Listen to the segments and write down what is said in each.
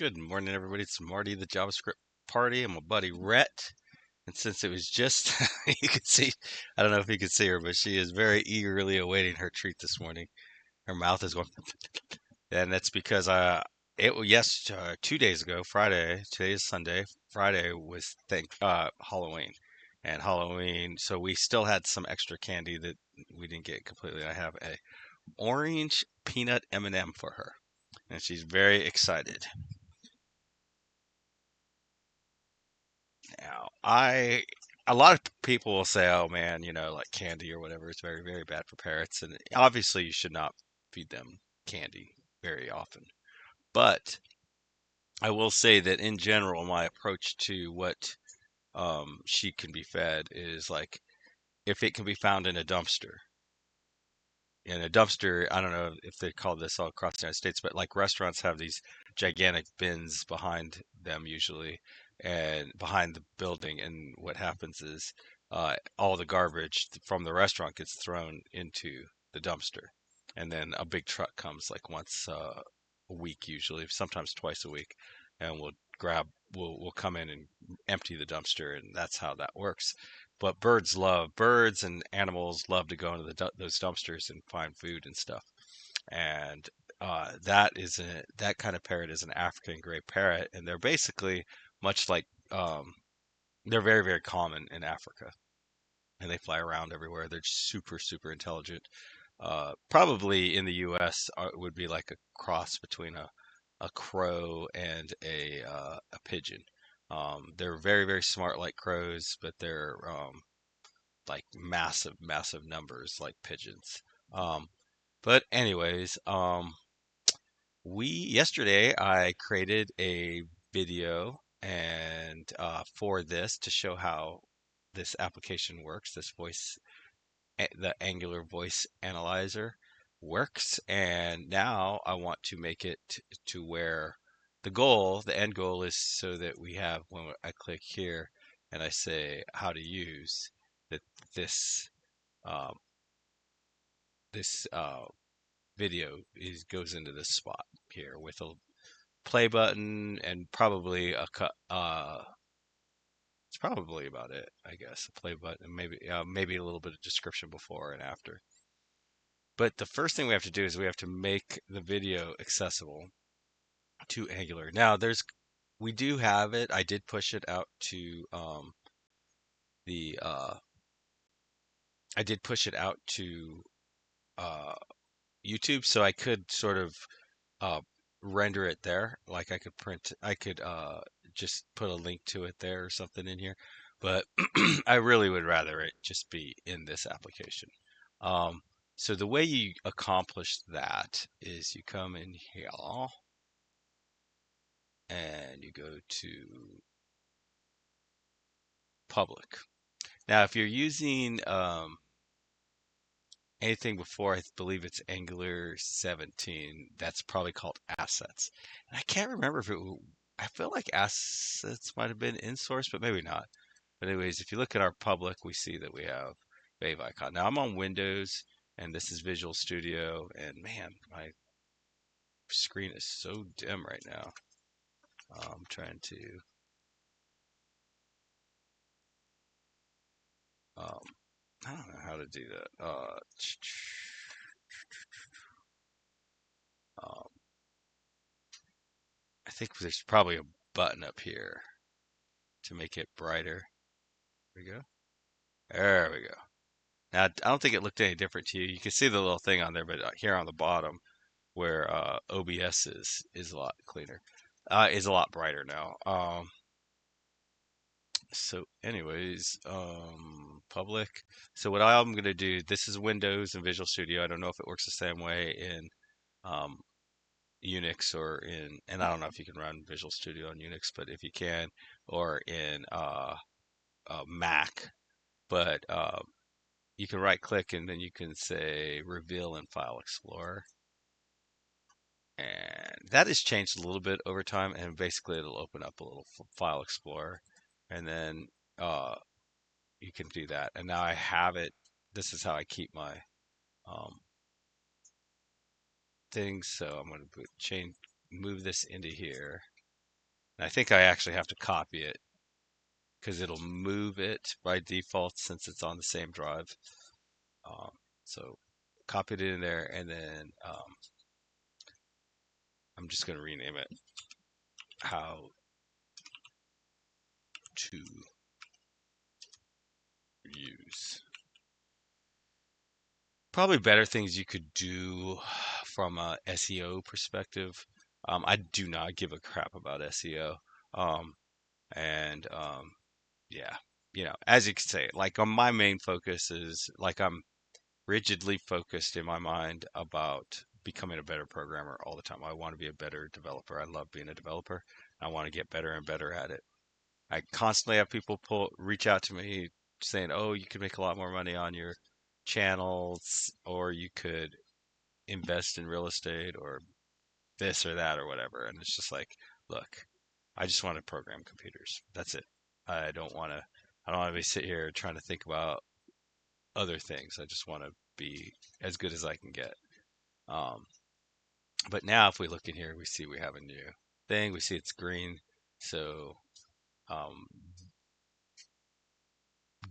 Good morning, everybody. It's Marty, the JavaScript party. I'm my buddy Rhett. And since it was just, you can see, I don't know if you can see her, but she is very eagerly awaiting her treat this morning. Her mouth is going, and that's because yes, 2 days ago, Friday, today is Sunday. Friday was Halloween. And Halloween, so we still had some extra candy that we didn't get completely. I have a orange peanut M&M for her, and she's very excited. Now, a lot of people will say, "Oh man, like candy or whatever is very, very bad for parrots," and obviously you should not feed them candy very often. But I will say that in general, my approach to what she can be fed is like if it can be found in a dumpster. In a dumpster, I don't know if they call this all across the United States, but like restaurants have these gigantic bins behind them usually, and behind the building. And what happens is all the garbage from the restaurant gets thrown into the dumpster, and then a big truck comes like once a week, usually, sometimes twice a week, and we'll come in and empty the dumpster, and that's how that works. But birds and animals love to go into those dumpsters and find food and stuff. And that kind of parrot is an African gray parrot, and they're basically much like they're very, very common in Africa, and they fly around everywhere. They're super, super intelligent. Probably in the U.S. Would be like a cross between a crow and a pigeon. They're very, very smart like crows, but they're like massive, massive numbers like pigeons. Um, but anyways, we yesterday I created a video and for this to show how this application works, the Angular Voice Analyzer works, and now I want to make it to where the end goal is so that we have when I click here and I say how to use that this um, this video goes into this spot here with a play button and probably a cut. It's probably about it, I guess. A play button, maybe a little bit of description before and after. But the first thing we have to do is we have to make the video accessible to Angular. Now, we do have it. I did push it out to the I did push it out to uh, YouTube, so I could sort of uh, render it there. Like I could just put a link to it there or something in here. But I really would rather it just be in this application. Um, so the way you accomplish that is you come in here and you go to public. Now, if you're using anything before, I believe it's Angular 17. That's probably called assets. And I can't remember if I feel like assets might have been in source, but maybe not. But anyways, if you look at our public, we see that we have Wave icon. Now I'm on Windows, and this is Visual Studio, and man, my screen is so dim right now. I'm trying to, um, I don't know how to do that. Um, I think there's probably a button up here to make it brighter. There we go. There we go. Now, I don't think it looked any different to you. You can see the little thing on there, but here on the bottom, where OBS is a lot cleaner, is a lot brighter now. So, anyways, public. So what I'm gonna do, this is Windows and Visual Studio. I don't know if it works the same way in um, Unix and I don't know if you can run Visual Studio on Unix, but if you can, or in Mac. But you can right click and then you can say reveal in File Explorer. And that has changed a little bit over time. And basically, it'll open up a little File Explorer. And then you can do that. And now I have it. This is how I keep my um, things. So I'm going to move this into here. And I think I actually have to copy it because it'll move it by default since it's on the same drive. Um, so copied it in there, and then I'm just going to rename it how to use. Probably better things you could do from a SEO perspective. I do not give a crap about SEO. Um, and yeah, as you can say, like my main focus is like I'm rigidly focused in my mind about becoming a better programmer all the time. I want to be a better developer. I love being a developer. I want to get better and better at it. I constantly have people reach out to me saying, "Oh, you could make a lot more money on your channels, or you could invest in real estate, or this or that, or whatever." And it's just like, look, I just want to program computers. That's it. I don't want to. I don't want to be sit here trying to think about other things. I just want to be as good as I can get. Um, but now, if we look in here, we see we have a new thing. We see it's green. So um,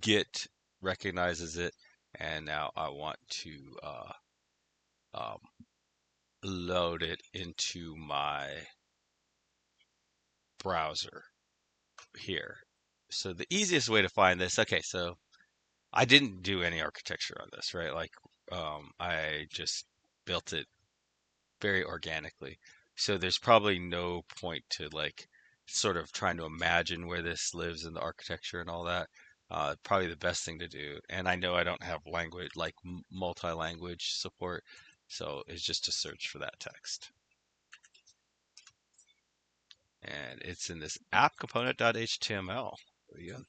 Git recognizes it, and now I want to um, load it into my browser here. So the easiest way to find this, okay, so I didn't do any architecture on this, right? Like I just built it very organically. So there's probably no point to like sort of trying to imagine where this lives in the architecture and all that. Probably the best thing to do. And I know I don't have language like multi-language support, so it's just to search for that text. And it's in this app component.html. There you go.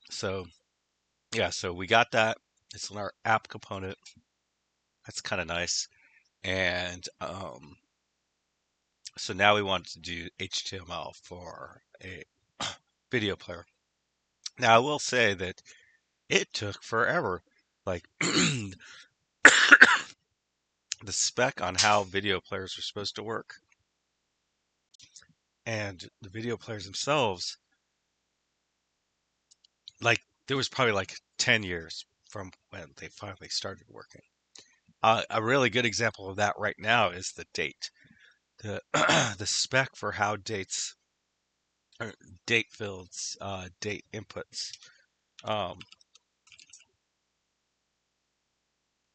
So yeah, so we got that. It's in our app component. That's kind of nice. And so now we want to do HTML for a video player. Now I will say that it took forever. Like the spec on how video players are supposed to work and the video players themselves, like there was probably like 10 years from when they finally started working. A really good example of that right now is the date. The the spec for how dates or date fields, date inputs. Um,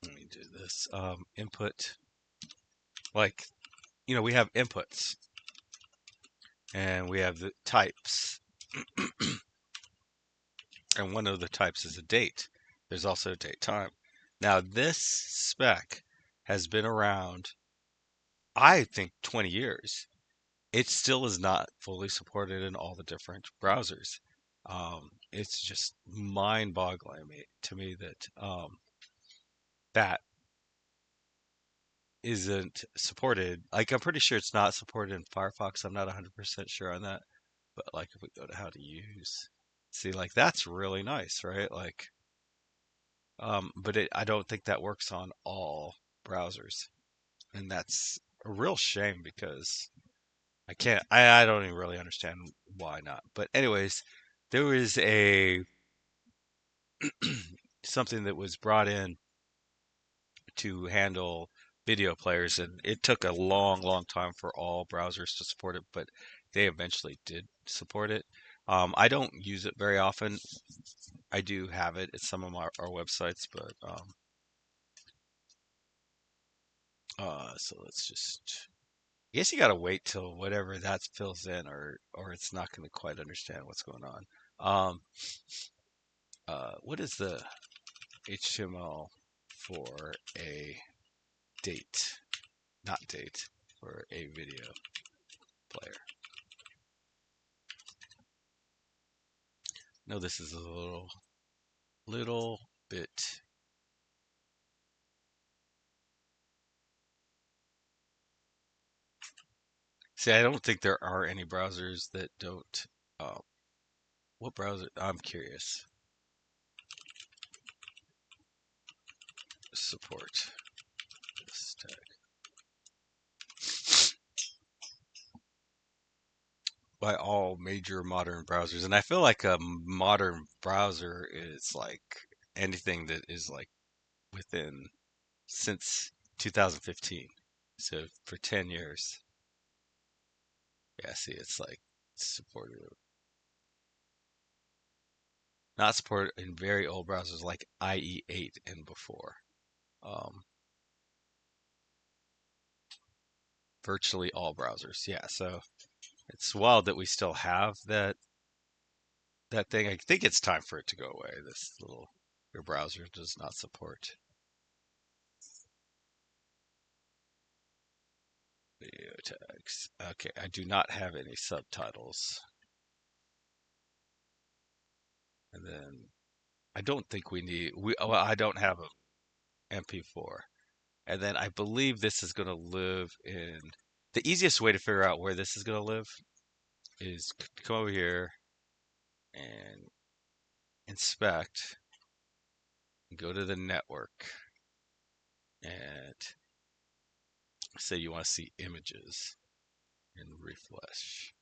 Let me do this. Input, like, we have inputs and we have the types, and one of the types is a date. There's also a date time. Now, this spec has been around, I think, 20 years. It still is not fully supported in all the different browsers. It's just mind-boggling to me that that isn't supported. Like, I'm pretty sure it's not supported in Firefox. I'm not 100% sure on that. But, like, if we go to how to use, see, like, that's really nice, right? Like, but I don't think that works on all browsers. And that's a real shame because I don't even really understand why not. But anyways, there was something that was brought in to handle video players, and it took a long, long time for all browsers to support it, but they eventually did support it. I don't use it very often. I do have it at some of our websites, but so let's just. I guess you gotta wait till whatever that fills in, or it's not gonna quite understand what's going on. Um, what is the HTML for a date? Not date, for a video player. No, this is a little bit. See, I don't think there are any browsers that don't. Uh, what browser? I'm curious. support this tag. By all major modern browsers. And I feel like a modern browser is like anything that is like within since 2015. So for 10 years. Yeah, see, it's like supported. Not supported in very old browsers like IE8 and before. Um, virtually all browsers. Yeah, so it's wild that we still have that thing. I think it's time for it to go away. This little your browser does not support video tags. Okay, I do not have any subtitles. And then I don't think we need well, I don't have a MP4. And then I believe this is going to live in the easiest way to figure out where this is going to live is come over here and inspect, go to the network, and say you want to see images and refresh.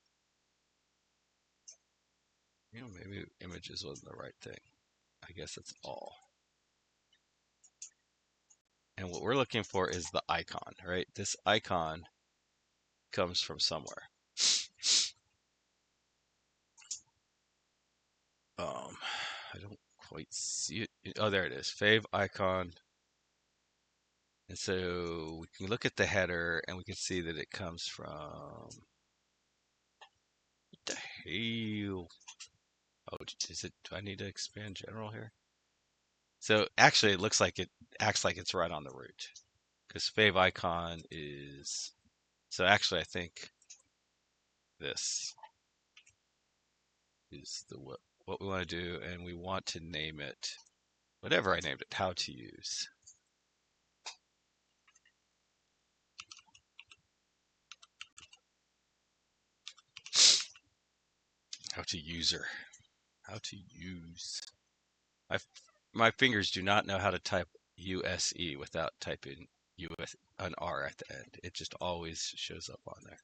You know, maybe images wasn't the right thing. I guess it's all. And what we're looking for is the icon, right? This icon comes from somewhere. I don't quite see it. Oh, there it is. Fave icon. And so we can look at the header and we can see that it comes from what the hell? Oh, is it? Do I need to expand general here? So actually, it looks like it acts like it's right on the root because fave icon is. So actually, I think this is the what we want to do, and we want to name it whatever I named it. How to use. How to user. How to use. My my fingers do not know how to type USE without typing US an R at the end. It just always shows up on there.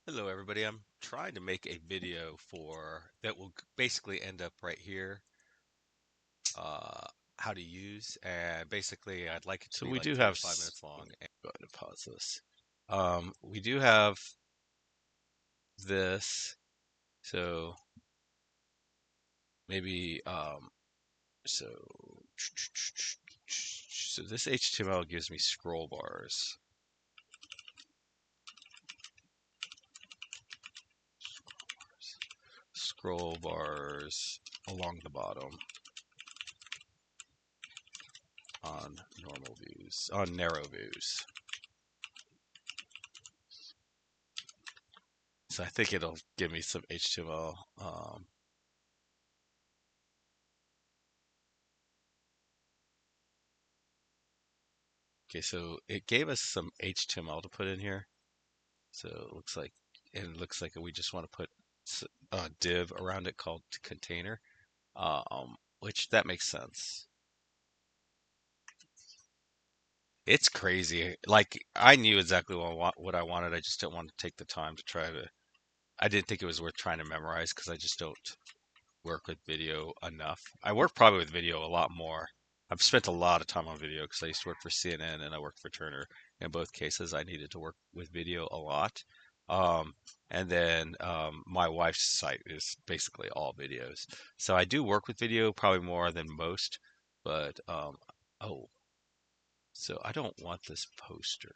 Hello everybody. I'm trying to make a video for that will basically end up right here. How to use, and basically I'd like it to be like 3 to 5 minutes long. And go ahead and pause this. We do have this, so maybe so this HTML gives me scroll bars. Scroll bars along the bottom on normal views, on narrow views. So I think it'll give me some HTML. Okay, so it gave us some HTML to put in here. So it looks like, and it looks like we just want to put a div around it called container, which that makes sense. It's crazy. Like I knew exactly what I wanted. I just didn't want to take the time to try to. I didn't think it was worth trying to memorize because I just don't work with video enough. I work probably with video a lot more. I've spent a lot of time on video because I used to work for CNN and I worked for Turner. In both cases, I needed to work with video a lot. Um, and then my wife's site is basically all videos. So I do work with video probably more than most. But, oh, so I don't want this poster.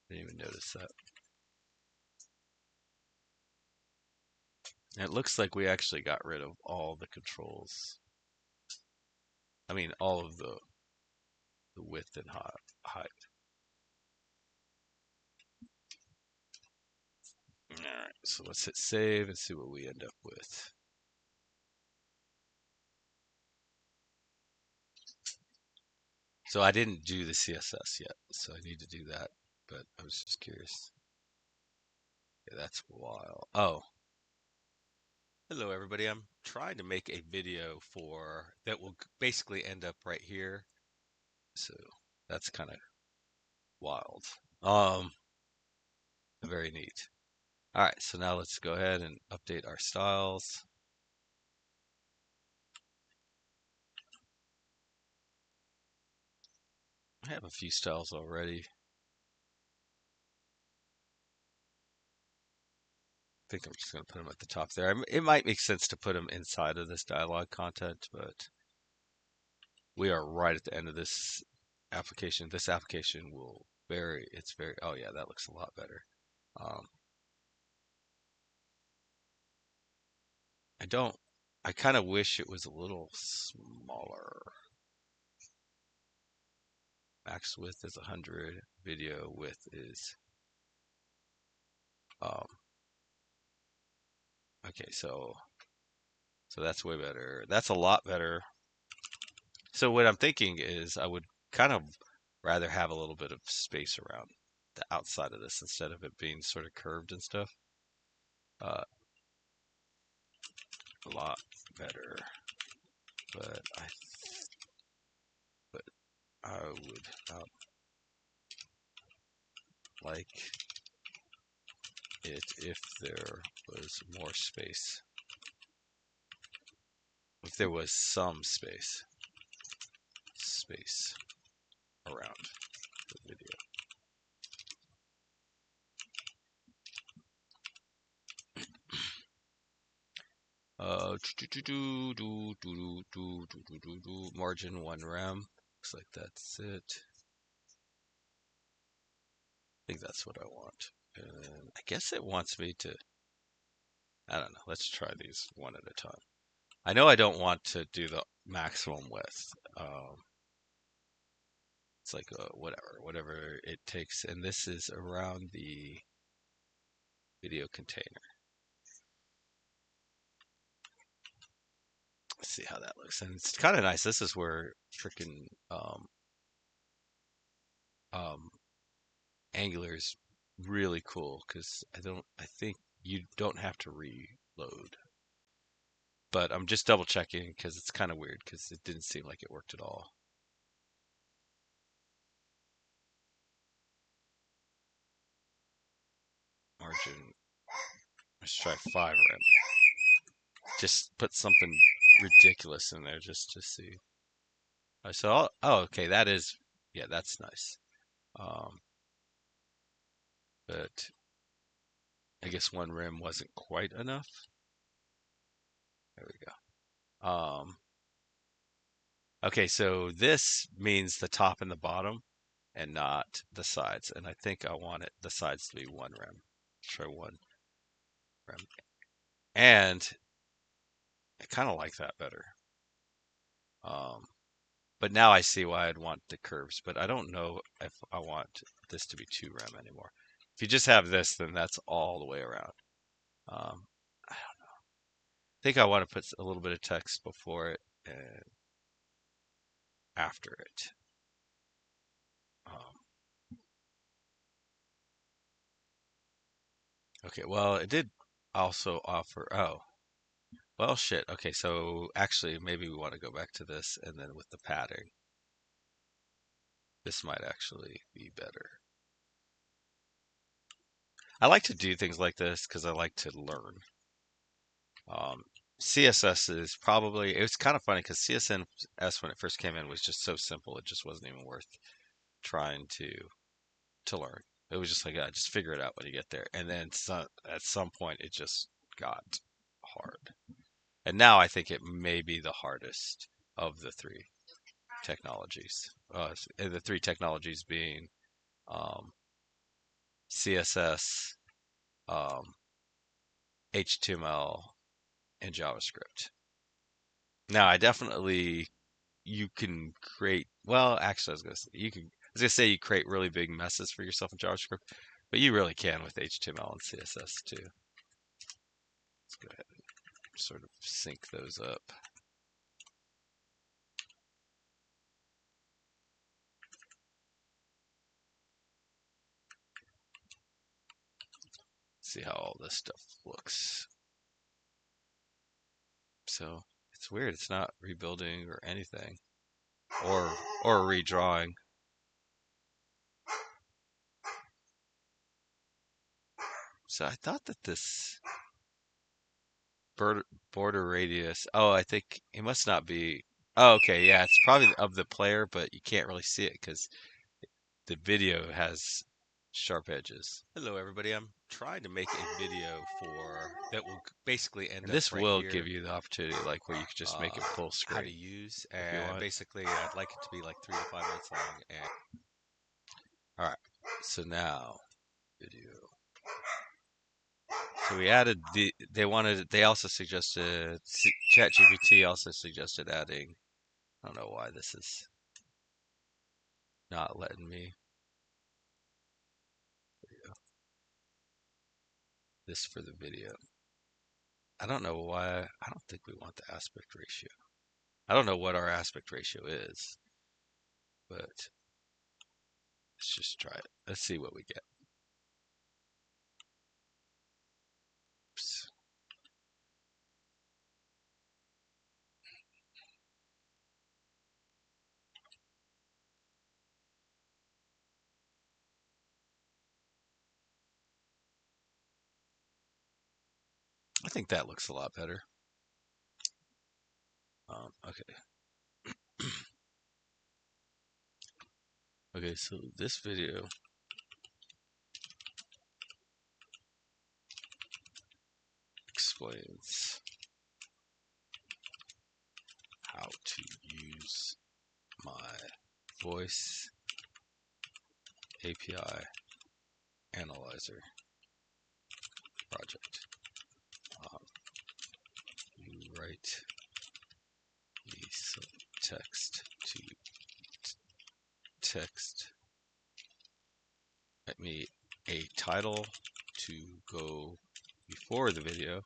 Didn't even notice that. And it looks like we actually got rid of all the controls. I mean, all of the width and height. All right, so let's hit save and see what we end up with. So I didn't do the CSS yet, so I need to do that, but I was just curious. Yeah, that's wild. Oh, Hello, everybody. I'm trying to make a video for that will basically end up right here. So that's kind of wild. Um, Very neat. All right, so now let's go ahead and update our styles. I have a few styles already. I think I'm just going to put them at the top there. It might make sense to put them inside of this dialog content, but we are right at the end of this application. This application will oh yeah, that looks a lot better. Um, I don't, I kind of wish it was a little smaller. Max width is 100. Video width is, um, okay, so that's way better. That's a lot better. So what I'm thinking is I would kind of rather have a little bit of space around the outside of this instead of it being sort of curved and stuff. Uh, a lot better, but but I would like it if there was more space. If there was some space around the video. Margin 1 rem. Looks like that's it. I think that's what I want. And I guess it wants me to, I don't know. Let's try these one at a time. I know I don't want to do the maximum width. It's like whatever it takes. And this is around the video container. Let's see how that looks. And it's kind of nice. This is where freaking um, Angular is really cool because I think you don't have to reload. But I'm just double checking because it's kind of weird because it didn't seem like it worked at all. Margin, let's try 5 rem. Just put something ridiculous in there just to see. Oh, okay, yeah, that's nice. Um, but I guess 1 rem wasn't quite enough. There we go. Okay, so this means the top and the bottom and not the sides. And I think I want the sides to be 1 rem. Try 1 rem. And I kind of like that better. But now I see why I'd want the curves, but I don't know if I want this to be 2 rem anymore. If you just have this, then that's all the way around. I don't know. I think I want to put a little bit of text before it and after it. Um, okay, well, it did also offer, oh, well, shit. Okay, so actually, maybe we want to go back to this and then with the padding. This might actually be better. I like to do things like this because I like to learn. CSS is probably, it was kind of funny because CSS when it first came in was just so simple, it just wasn't even worth trying to learn. It was just like, just figure it out when you get there. And then at some point, it just got hard. And now I think it may be the hardest of the 3 technologies. The 3 technologies being CSS, um, HTML, and JavaScript. Now, you can create, well, actually, I was gonna say you create really big messes for yourself in JavaScript, but you really can with HTML and CSS too. Let's go ahead and sort of sync those up. See how all this stuff looks. So it's weird. It's not rebuilding or anything, or or redrawing. So I thought that this border radius. Oh, I think it must not be. Oh, okay, yeah, it's probably of the player, but you can't really see it because the video has sharp edges. Hello, everybody. I'm trying to make a video for that will basically end And up this right will here. give you the opportunity, like where you could just make it full How to screen use, if you and want. basically, I'd like it to be like 3 to 5 minutes long. And all right, so now video. So we added the. They wanted. They also suggested. ChatGPT also suggested adding. I don't know why this is not letting me. This for the video. I don't know why. I don't think we want the aspect ratio. I don't know what our aspect ratio is, but let's just try it. Let's see what we get. Oops. I think that looks a lot better. Okay. Okay, so this video explains how to use my voice API analyzer project. Um, you write me some text to text. Write me a title to go before the video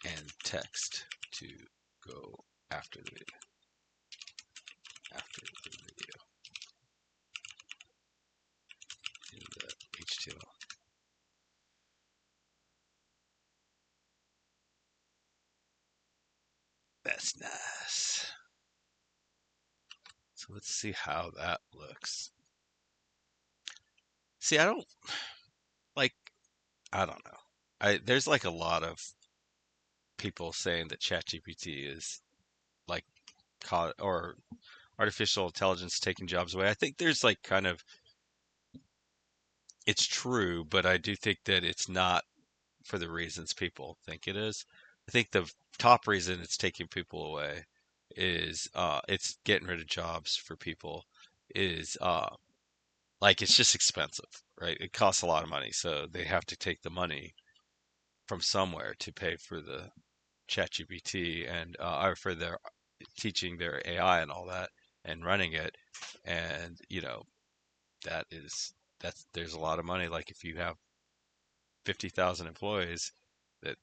and text to go after the video. After the video in the HTML. That's nice. So let's see how that looks. See, I don't like. I don't know. There's like a lot of people saying that ChatGPT is like or artificial intelligence taking jobs away. I think there's like kind of it's true, but I do think that it's not for the reasons people think it is. I think the top reason it's taking people away is it's getting rid of jobs for people is like it's just expensive, right? It costs a lot of money, so they have to take the money from somewhere to pay for the ChatGPT and or for their teaching their AI and all that and running it. And that is that's there's a lot of money. Like if you have 50,000 employees, that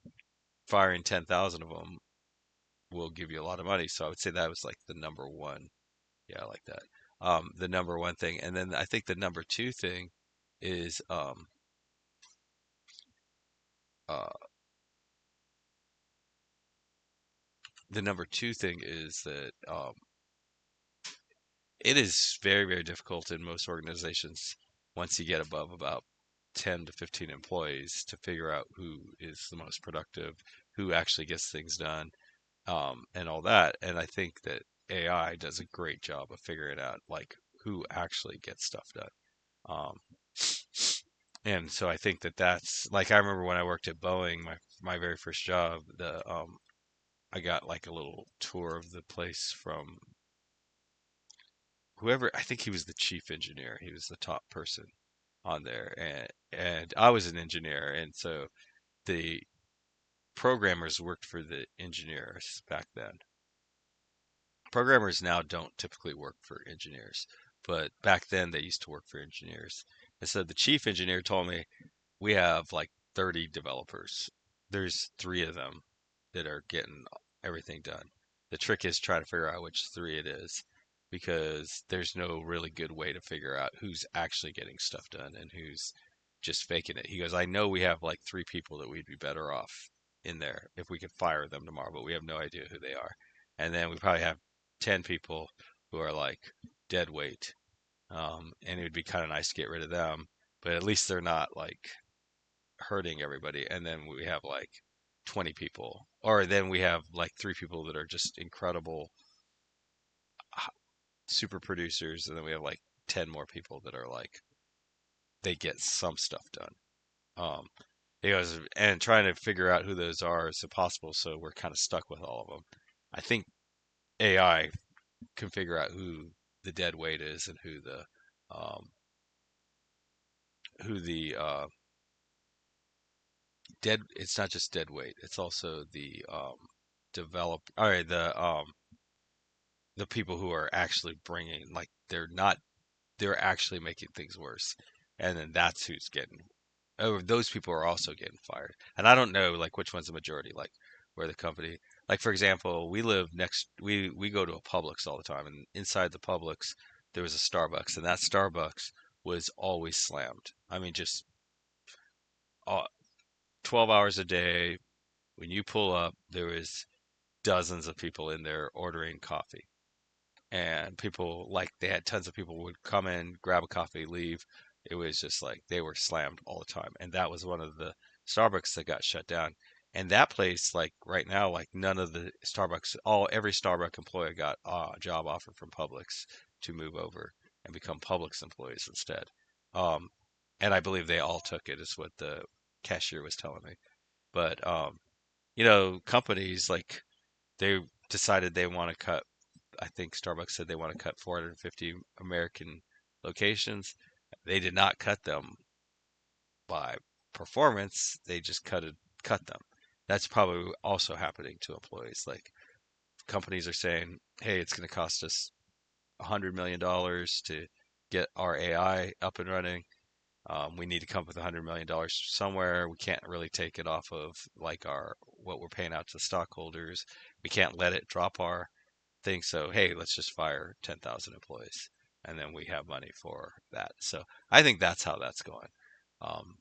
firing 10,000 of them will give you a lot of money. So I would say that was like the number one. Yeah, I like that. The number one thing, and then I think the number two thing is uh, the number two thing is that it is very, very difficult in most organizations once you get above about 10 to 15 employees to figure out who is the most productive, who actually gets things done, and all that. And I think that AI does a great job of figuring out like who actually gets stuff done. Um, and so I think that that's like I remember when I worked at Boeing, my very first job, the I got like a little tour of the place from whoever. I think he was the chief engineer. He was the top person on there, and I was an engineer, and so the programmers worked for the engineers back then. Programmers now don't typically work for engineers, but back then they used to work for engineers. And so the chief engineer told me we have like 30 developers. There's three of them that are getting everything done. The trick is trying to figure out which three it is because there's no really good way to figure out who's actually getting stuff done and who's just faking it. He goes, I know we have like 3 people that we'd be better off in there if we could fire them tomorrow, but we have no idea who they are. And then we probably have 10 people who are like dead weight. And it would be kind of nice to get rid of them, but at least they're not like hurting everybody. And then we have like 20 people, or then we have like 3 people that are just incredible super producers, and then we have like 10 more people that are like they get some stuff done. Um, he goes and trying to figure out who those are is impossible, so we're kind of stuck with all of them. I think AI can figure out who the dead weight is and um, who the dead. It's not just dead weight; it's also the develop. All right, the people who are actually bringing like they're not they're actually making things worse, and then that's who's getting. Oh, those people are also getting fired, and I don't know like which one's the majority. Like where the company, like for example, we live next. We go to a Publix all the time, and inside the Publix there was a Starbucks, and that Starbucks was always slammed. I mean, just uh, 12 hours a day. When you pull up, there was dozens of people in there ordering coffee. And people like they had tons of people would come in, grab a coffee, leave. It was just like they were slammed all the time, and that was one of the Starbucks that got shut down. And that place, like right now, like none of the Starbucks, all every Starbucks employee got a job offer from Publix to move over and become Publix employees instead. Um, and I believe they all took it, is what the cashier was telling me. But companies like they decided they want to cut. I think Starbucks said they want to cut 450 American locations. They did not cut them by performance. They just cut them. That's probably also happening to employees. Like companies are saying, "Hey, it's going to cost us $100 million to get our AI up and running. We need to come up with $100 million somewhere. We can't really take it off of like our what we're paying out to the stockholders. We can't let it drop our thing. So, hey, let's just fire 10,000 employees and then we have money for that. So, I think that's how that's going.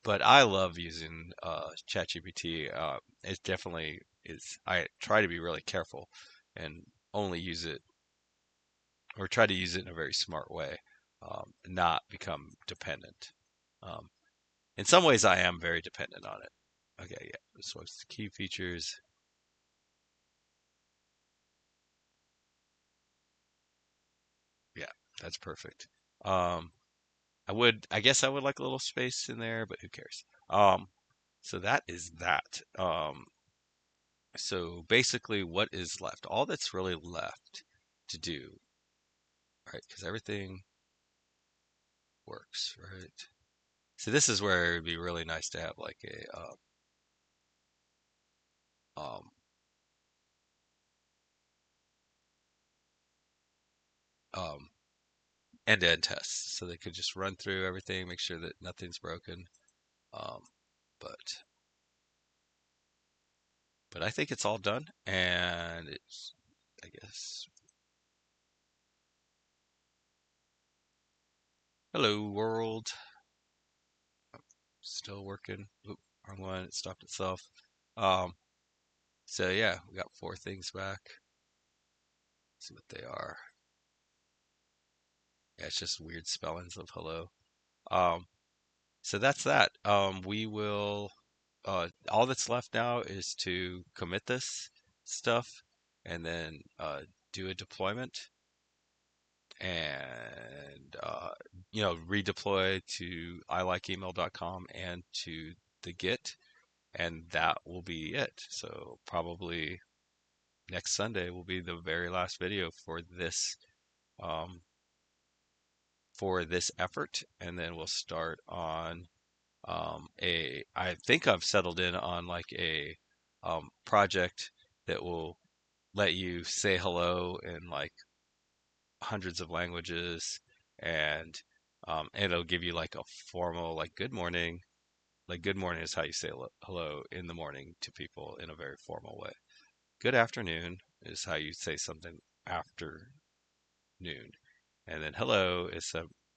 But I love using ChatGPT. It definitely is. I try to be really careful and only use it or try to use it in a very smart way, not become dependent. Um, in some ways, I am very dependent on it. Okay, yeah. This was the key features. Yeah, that's perfect. Um, I guess I would like a little space in there, but who cares? So that is that. So basically, what is left? All that's really left to do, right? Because everything works, right? So this is where it'd be really nice to have like a um, um, end-to-end tests, so they could just run through everything, make sure that nothing's broken. Um, but I think it's all done, and it's I guess hello world. Still working. Oop, wrong one. It stopped itself. Um, so yeah, we got 4 things back. Let's see what they are. Yeah, it's just weird spellings of hello. Um, so that's that. We will. All that's left now is to commit this stuff, and then do a deployment, and redeploy to ilikeemail.com and to the Git, and that will be it. So probably next Sunday will be the very last video um, for this effort, and then we'll start on a. I think I've settled in on like a project that will let you say hello in like hundreds of languages, and it'll give you like a formal like good morning. Like good morning is how you say hello in the morning to people in a very formal way. Good afternoon is how you say something after noon. And then hello is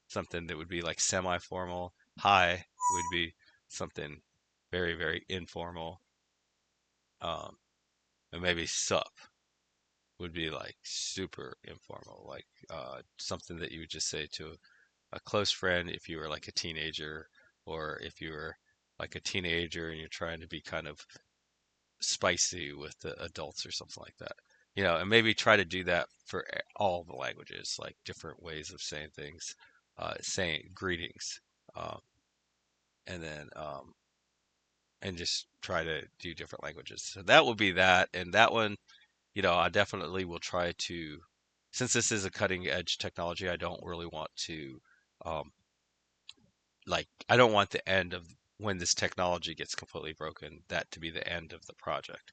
something that would be like semi-formal. Hi would be something very, very informal. Um, and maybe sup would be like super informal, like something that you would just say to a close friend if you were like a teenager, or if you were like a teenager and you're trying to be kind of spicy with the adults or something like that. And maybe try to do that for all the languages, like different ways of saying things, saying greetings, um, and then and just try to do different languages. So that will be that, and that one, I definitely will try to. Since this is a cutting edge technology, I don't really want to, um, I don't want the end of when this technology gets completely broken, that to be the end of the project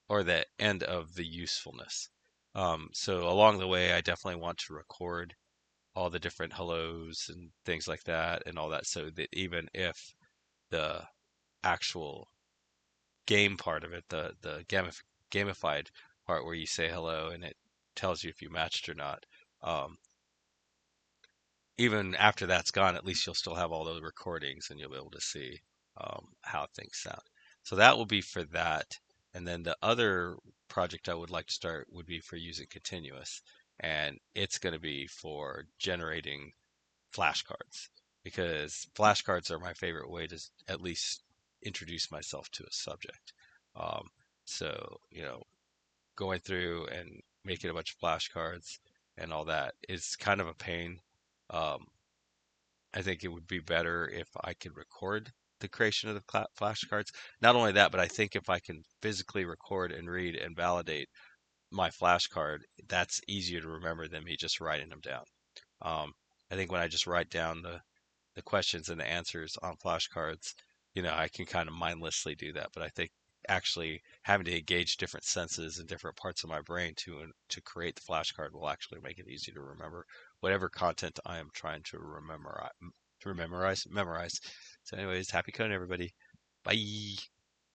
or the end of the usefulness. So along the way, I definitely want to record all the different hellos and things like that and all that, so that even if the actual game part of it, the gamified part where you say hello and it tells you if you matched or not, um, even after that's gone, at least you'll still have all those recordings and you'll be able to see how things sound. So that will be for that. And then the other project I would like to start would be for using Continuous. And it's going to be for generating flashcards, because flashcards are my favorite way to at least introduce myself to a subject. Um, so, going through and making a bunch of flashcards and all that is kind of a pain. Um, I think it would be better if I could record the creation of the flashcards. Not only that, but I think if I can physically record and read and validate my flashcard, that's easier to remember than me just writing them down. Um, I think when I just write down the questions and the answers on flashcards, I can kind of mindlessly do that. But I think actually having to engage different senses and different parts of my brain to create the flashcard will actually make it easy to remember whatever content I am trying to memorize. So, anyways, happy coding, everybody. Bye.